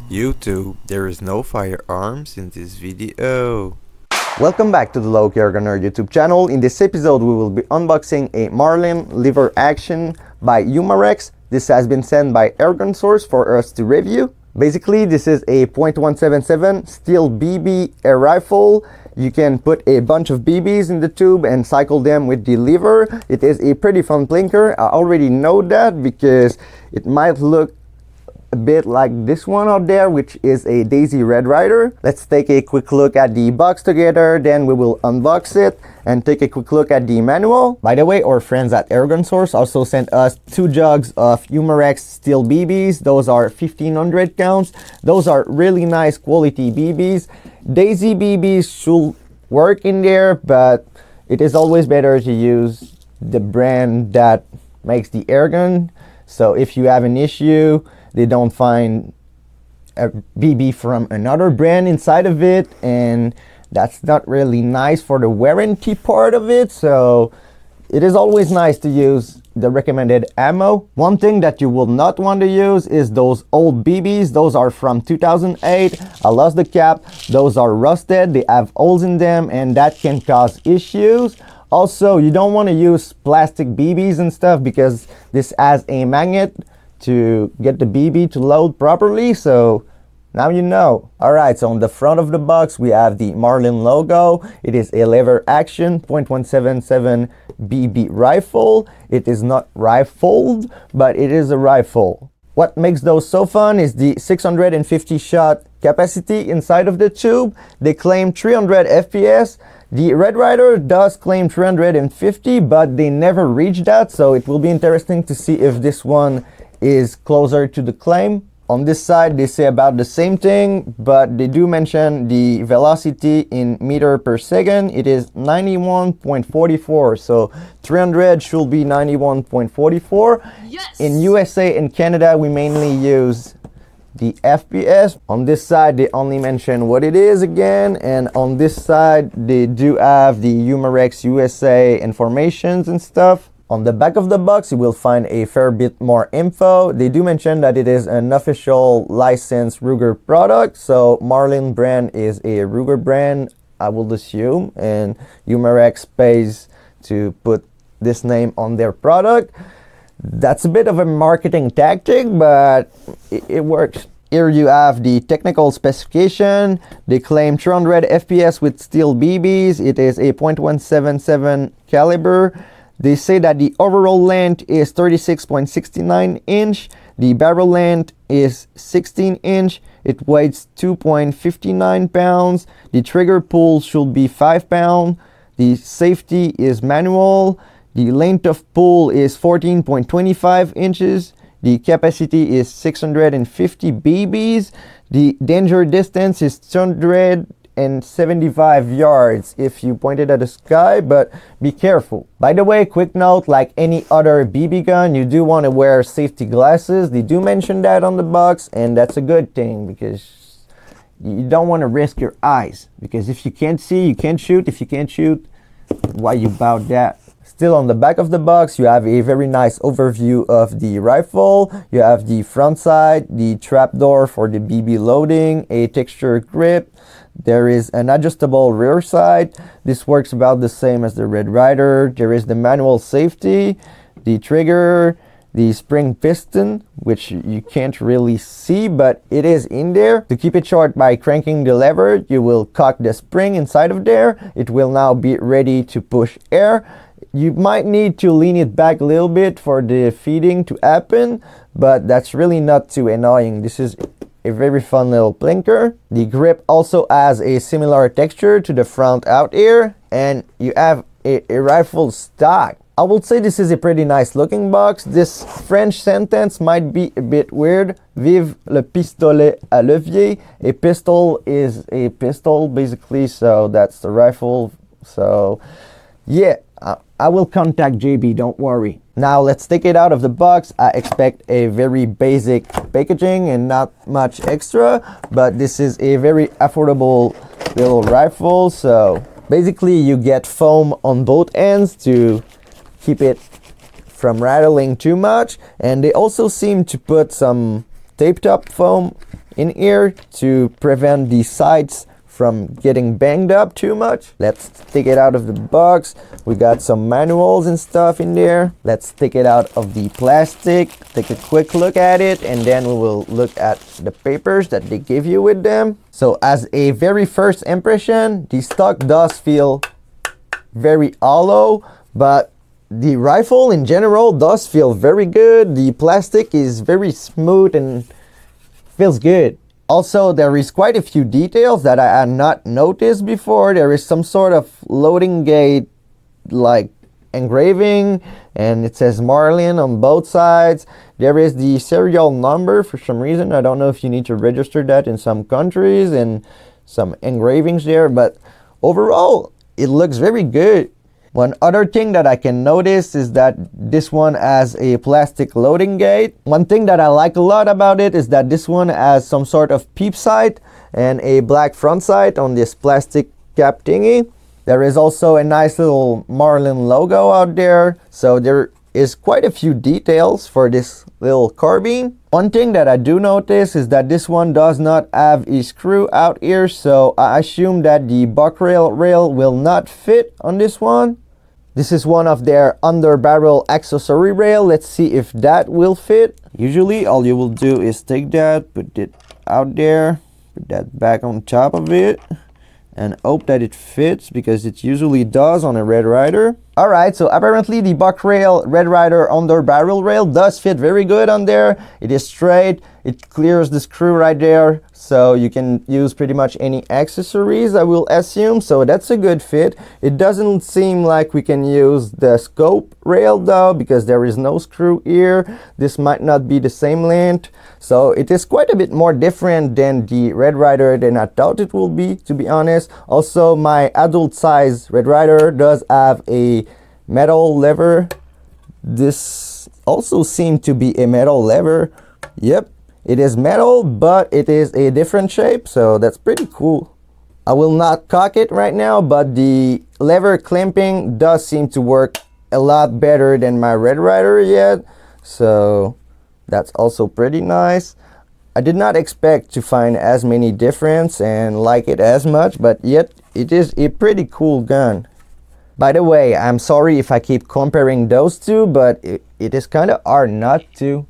YouTube, there is no firearms in this video. Welcome back to the Low-Key Airgunner YouTube channel. In this episode, we will be unboxing a Marlin lever action by Umarex. This has been sent by Airgun Source for us to review. Basically, this is a .177 steel BB air rifle. You can put a bunch of BBs in the tube and cycle them with the lever. It is a pretty fun blinker. I already know that because it might look a bit like this one out there, which is a Daisy Red Ryder. Let's take a quick look at the box together, then we will unbox it and take a quick look at the manual. By the way, our friends at Airgun Source also sent us 2 jugs of Umarex steel BBs. Those are 1500 counts. Those are really nice quality BBs. Daisy BBs should work in there, but it is always better to use the brand that makes the airgun. So if you have an issue, they don't find a BB from another brand inside of it, and that's not really nice for the warranty part of it. So it is always nice to use the recommended ammo. One thing that you will not want to use is those old BBs. Those are from 2008. I lost the cap. Those are rusted. They have holes in them, and that can cause issues. Also, you don't want to use plastic BBs and stuff because this has a magnet to get the BB to load properly. So now you know. Alright, so on the front of the box we have the Marlin logo. It is a lever action .177 BB rifle. It is not rifled, but it is a rifle. What makes those so fun is the 650 shot capacity inside of the tube. They claim 300 FPS. The Red Ryder does claim 350, but they never reach that, so it will be interesting to see if this one is closer to the claim. On this side they say about the same thing, but they do mention the velocity in meter per second. It is 91.44, so 300 should be 91.44. Yes! In USA and Canada we mainly use the FPS. On this side they only mention what it is again, and on this side they do have the Umarex USA informations and stuff. On the back of the box you will find a fair bit more info. They do mention that it is an official licensed Ruger product, so Marlin brand is a Ruger brand, I will assume, and Umarex pays to put this name on their product. That's a bit of a marketing tactic, but it works. Here you have the technical specification. They claim 300 FPS with steel BBs. It is a .177 caliber. They say that the overall length is 36.69 inch. The barrel length is 16 inch. It weighs 2.59 pounds. The trigger pull should be 5 pounds. The safety is manual. The length of pull is 14.25 inches. The capacity is 650 BBs. The danger distance is 275 yards if you point it at the sky, but be careful. By the way, quick note, like any other BB gun, you do want to wear safety glasses. They do mention that on the box, and that's a good thing because you don't want to risk your eyes, because if you can't see, you can't shoot. If you can't shoot, why you bout that? Still on the back of the box you have a very nice overview of the rifle. You have the front side, the trapdoor for the BB loading, a textured grip. There is an adjustable rear side. This works about the same as the Red Ryder. There is the manual safety, the trigger, the spring piston, which you can't really see, but it is in there. To keep it short, by cranking the lever, you will cock the spring inside of there. It will now be ready to push air. You might need to lean it back a little bit for the feeding to happen, but that's really not too annoying. This is a very fun little blinker. The grip also has a similar texture to the front out here, and you have a rifle stock. I would say this is a pretty nice looking box. This French sentence might be a bit weird. Vive le pistolet à levier. A pistol is a pistol basically, so that's the rifle. So yeah, I will contact JB, don't worry. Now let's take it out of the box. I expect a very basic packaging and not much extra, but this is a very affordable little rifle. So basically you get foam on both ends to keep it from rattling too much, and they also seem to put some taped up foam in here to prevent the sides from getting banged up too much. Let's take it out of the box. We got some manuals and stuff in there. Let's take it out of the plastic, take a quick look at it, and then we will look at the papers that they give you with them. So as a very first impression, the stock does feel very hollow, but the rifle in general does feel very good. The plastic is very smooth and feels good. Also, there is quite a few details that I had not noticed before. There is some sort of loading gate like engraving, and it says Marlin on both sides. There is the serial number for some reason. I don't know if you need to register that in some countries, and some engravings there, but overall it looks very good. One other thing that I can notice is that this one has a plastic loading gate. One thing that I like a lot about it is that this one has some sort of peep sight and a black front sight on this plastic cap thingy. There is also a nice little Marlin logo out there, so there is quite a few details for this little carbine. One thing that I do notice is that this one does not have a screw out here, so I assume that the buck rail will not fit on this one. This is one of their under barrel accessory rail. Let's see if that will fit. Usually all you will do is take that, put it out there, put that back on top of it, and hope that it fits, because it usually does on a Red Ryder. Alright, so apparently the buck rail Red Ryder under barrel rail does fit very good on there. It is straight, it clears the screw right there, so you can use pretty much any accessories, I will assume, so that's a good fit. It doesn't seem like we can use the scope rail though, because there is no screw here. This might not be the same length, so it is quite a bit more different than the Red Ryder than I thought it will be, to be honest. Also, my adult size Red Ryder does have a metal lever. This also seemed to be a metal lever. Yep, it is metal, but it is a different shape, so that's pretty cool. I will not cock it right now, but the lever clamping does seem to work a lot better than my Red Ryder yet, so that's also pretty nice. I did not expect to find as many difference and like it as much, but yet it is a pretty cool gun. By the way, I'm sorry if I keep comparing those two, but it is kind of hard not to.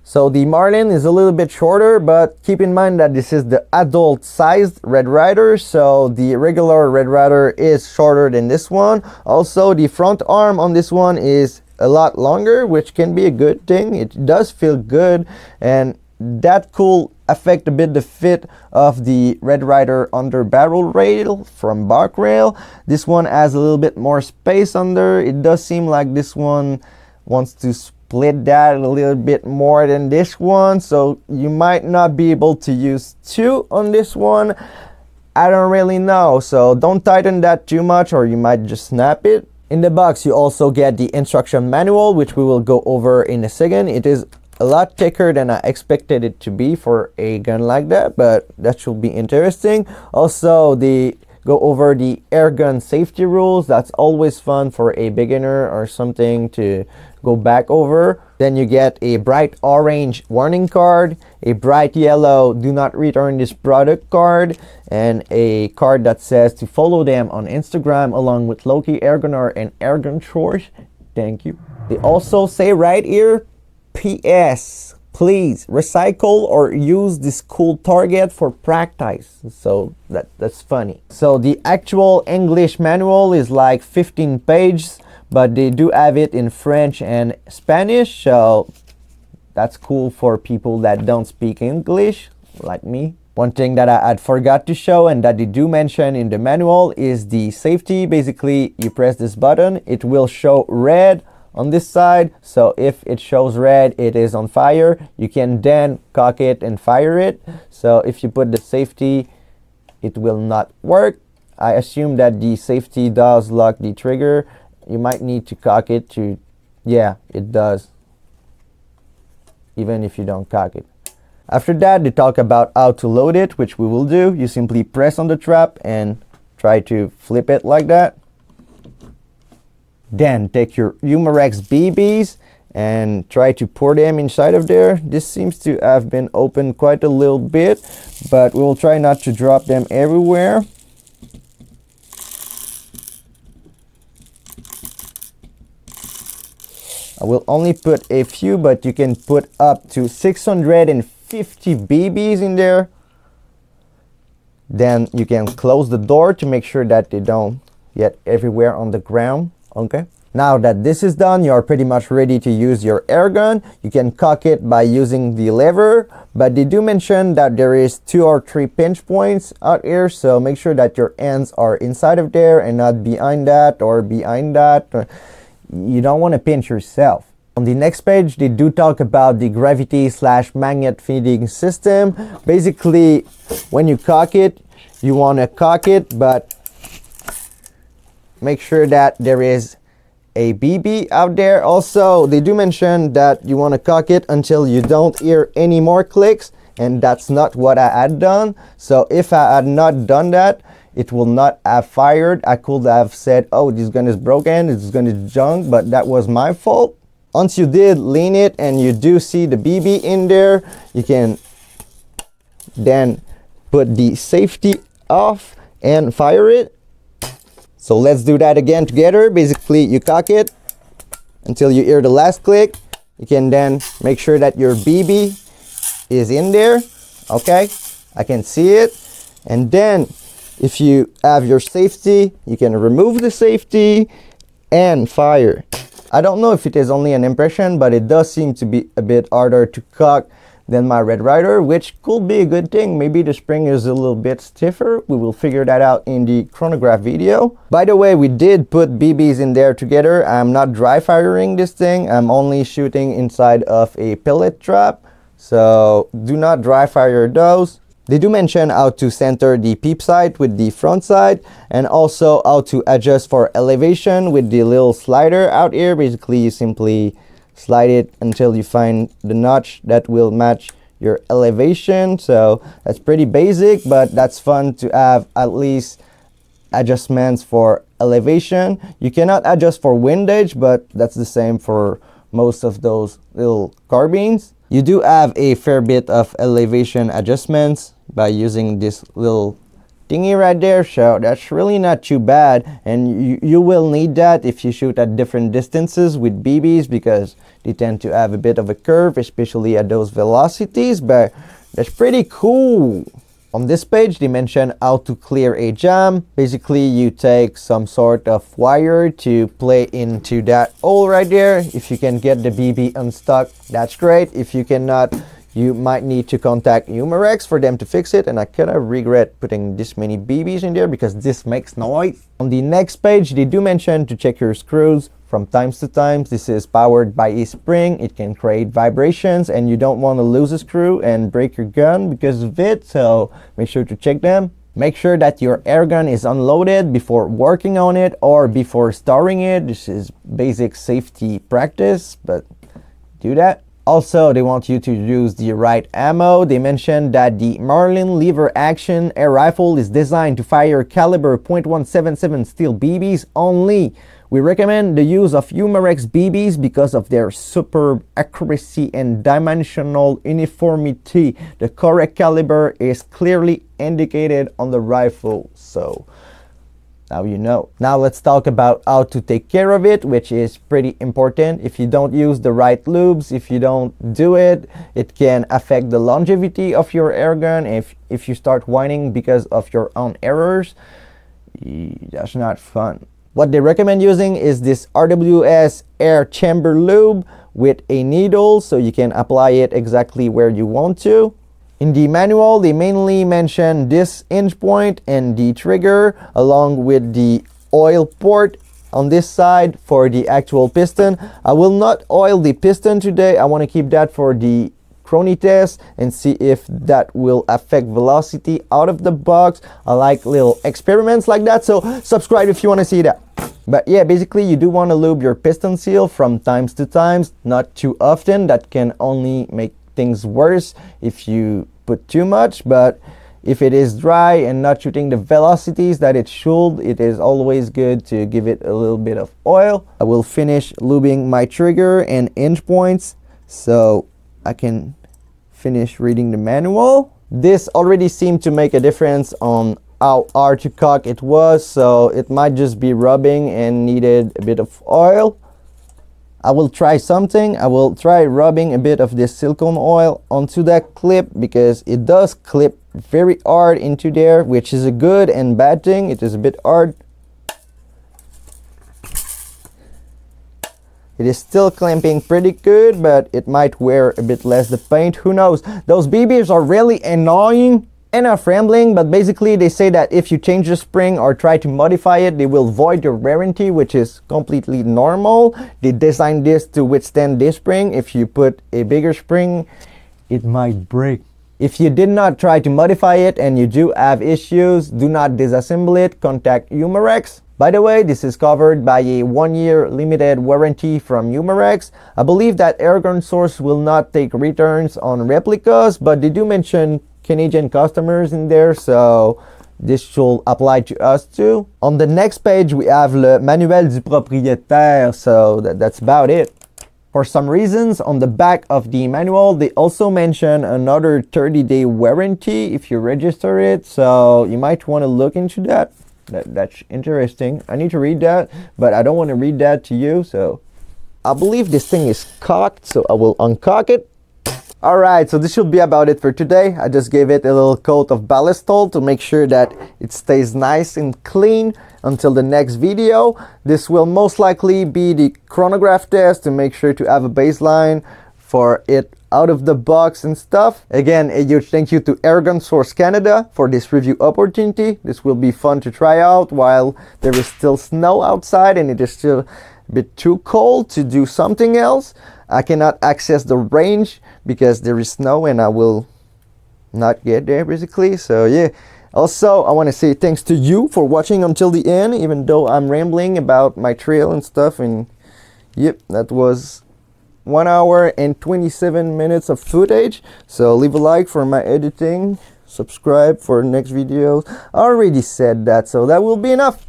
So the Marlin is a little bit shorter, but keep in mind that this is the adult sized Red Ryder, so the regular Red Ryder is shorter than this one. Also, the front arm on this one is a lot longer, which can be a good thing. It does feel good, and that could affect a bit the fit of the Red Ryder under barrel rail from buck rail. This one has a little bit more space under. It does seem like this one wants to split that a little bit more than this one, so you might not be able to use two on this one. I don't really know, so don't tighten that too much or you might just snap it. In the box you also get the instruction manual, which we will go over in a second. It is a lot thicker than I expected it to be for a gun like that, but that should be interesting. Also, they go over the airgun safety rules. That's always fun for a beginner or something to go back over. Then you get a bright orange warning card, a bright yellow do not return this product card, and a card that says to follow them on Instagram along with Loki Airgunner and Airgun Chores. Thank you. They also say right here, PS, please recycle or use this cool target for practice. So that's funny. So the actual English manual is like 15 pages, but they do have it in French and Spanish, so that's cool for people that don't speak English like me. One thing that I had forgot to show and that they do mention in the manual is the safety. Basically, you press this button, it will show red on this side, so if it shows red, it is on fire. You can then cock it and fire it. So if you put the safety, it will not work. I assume that the safety does lock the trigger. You might need to cock it to, yeah, it does, even if you don't cock it. After that, they talk about how to load it, which we will do. You simply press on the trap and try to flip it like that. Then take your Umarex BBs and try to pour them inside of there. This seems to have been opened quite a little bit, but we'll try not to drop them everywhere. I will only put a few, but you can put up to 650 BBs in there. Then you can close the door to make sure that they don't get everywhere on the ground. Okay. Now that this is done, you are pretty much ready to use your air gun. You can cock it by using the lever, but they do mention that there is 2 or 3 pinch points out here, so make sure that your ends are inside of there and not behind that or behind that. You don't want to pinch yourself. On the next page, they do talk about the gravity/magnet feeding system. Basically, when you cock it, you want to cock it, but make sure that there is a BB out there. Also, they do mention that you want to cock it until you don't hear any more clicks, and that's not what I had done. So if I had not done that, it will not have fired. I could have said, oh, this gun is broken, this gun is junk, but that was my fault. Once you did lean it and you do see the BB in there, you can then put the safety off and fire it. So let's do that again together. Basically, you cock it until you hear the last click. You can then make sure that your BB is in there. Okay, I can see it. And then if you have your safety, you can remove the safety and fire. I don't know if it is only an impression, but it does seem to be a bit harder to cock than my Red Ryder, which could be a good thing. Maybe the spring is a little bit stiffer. We will figure that out in the chronograph video. By the way, we did put BBs in there together. I'm not dry firing this thing. I'm only shooting inside of a pellet trap. So do not dry fire those. They do mention how to center the peep sight with the front side, and also how to adjust for elevation with the little slider out here. Basically, you simply slide it until you find the notch that will match your elevation. So that's pretty basic, but that's fun to have at least adjustments for elevation. You cannot adjust for windage, but that's the same for most of those little carbines. You do have a fair bit of elevation adjustments by using this little thingy right there, so that's really not too bad, and you will need that if you shoot at different distances with BBs, because they tend to have a bit of a curve, especially at those velocities. But that's pretty cool. On this page, they mention how to clear a jam. Basically, you take some sort of wire to play into that hole right there. If you can get the BB unstuck, that's great. If you cannot, you might need to contact Umarex for them to fix it, and I kind of regret putting this many BBs in there because this makes noise. On the next page, they do mention to check your screws from time to time. This is powered by a spring. It can create vibrations, and you don't want to lose a screw and break your gun because of it, so make sure to check them. Make sure that your air gun is unloaded before working on it or before starting it. This is basic safety practice, but do that. Also, they want you to use the right ammo. They mentioned that the Marlin lever action air rifle is designed to fire caliber .177 steel BBs only. We recommend the use of Umarex BBs because of their superb accuracy and dimensional uniformity. The correct caliber is clearly indicated on the rifle, so now you know. Now let's talk about how to take care of it, which is pretty important. If you don't use the right lubes, if you don't do it, it can affect the longevity of your airgun. If you start whining because of your own errors, that's not fun. What they recommend using is this RWS air chamber lube with a needle, so you can apply it exactly where you want to. In the manual, they mainly mention this hinge point and the trigger, along with the oil port on this side for the actual piston. I will not oil the piston today. I want to keep that for the crony test and see if that will affect velocity out of the box. I like little experiments like that, so subscribe if you want to see that. But yeah, basically you do want to lube your piston seal from times to times, not too often. That can only make things worse if you put too much, but If it is dry and not shooting the velocities that it should, it is always good to give it a little bit of oil. I will finish lubing my trigger and hinge points so I can finish reading the manual. This already seemed to make a difference on how hard to cock it was, so it might just be rubbing and needed a bit of oil. I will try something. I will try rubbing a bit of this silicone oil onto that clip because it does clip very hard into there, which is a good and bad thing. It is a bit hard. It is still clamping pretty good, but it might wear a bit less the paint. Who knows? Those BBs are really annoying and are rambling, but basically they say that if you change the spring or try to modify it, they will void your warranty, which is completely normal. They designed this to withstand this spring. If you put a bigger spring, it might break. If you did not try to modify it and you do have issues, do not disassemble it. Contact Umarex. By the way, this is covered by a 1-year limited warranty from Umarex. I believe that Airgun Source will not take returns on replicas, but they do mention Canadian customers in there, so this should apply to us too. On the next page, we have le manuel du propriétaire, so that's about it. For some reasons, on the back of the manual, they also mention another 30-day warranty if you register it, so you might want to look into that. That's interesting. I need to read that, but I don't want to read that to you, so I believe this thing is cocked, so I will uncock it. Alright, so this should be about it for today. I just gave it a little coat of ballistol to make sure that it stays nice and clean until the next video. This will most likely be the chronograph test to make sure to have a baseline for it out of the box and stuff. Again, a huge thank you to Airgun Source Canada for this review opportunity. This will be fun to try out while there is still snow outside and it is still a bit too cold to do something else. I cannot access the range because there is snow and I will not get there basically. So yeah, also I want to say thanks to you for watching until the end, even though I'm rambling about my trail and stuff. And yep, that was 1 hour and 27 minutes of footage. So leave a like for my editing, subscribe for next videos. I already said that, so that will be enough.